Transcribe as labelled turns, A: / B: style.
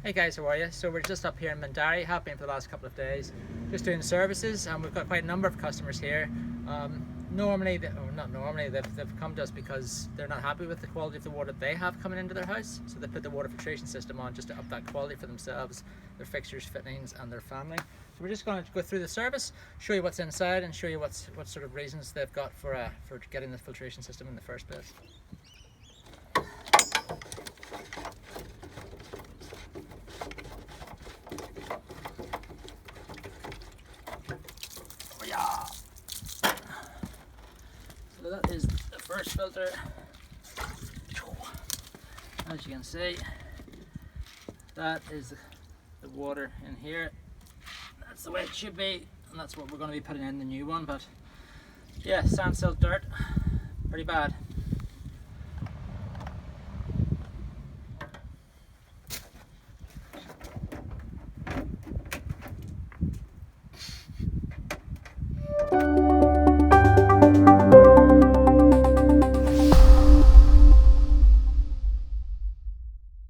A: Hey guys, how are you? So we're just up here in Mindarie, have been for the last couple of days, just doing services, and we've got quite a number of customers here. They've come to us because they're not happy with the quality of the water they have coming into their house, so they put the water filtration system on just to up that quality for themselves, their fixtures, fittings, and their family. So we're just going to go through the service, show you what's inside, and show you what sort of reasons they've got for getting the filtration system in the first place. So that is the first filter. As you can see, that is the water in here. That's the way it should be, and that's what we're going to be putting in the new one. But yeah, sand, silt, dirt, pretty bad.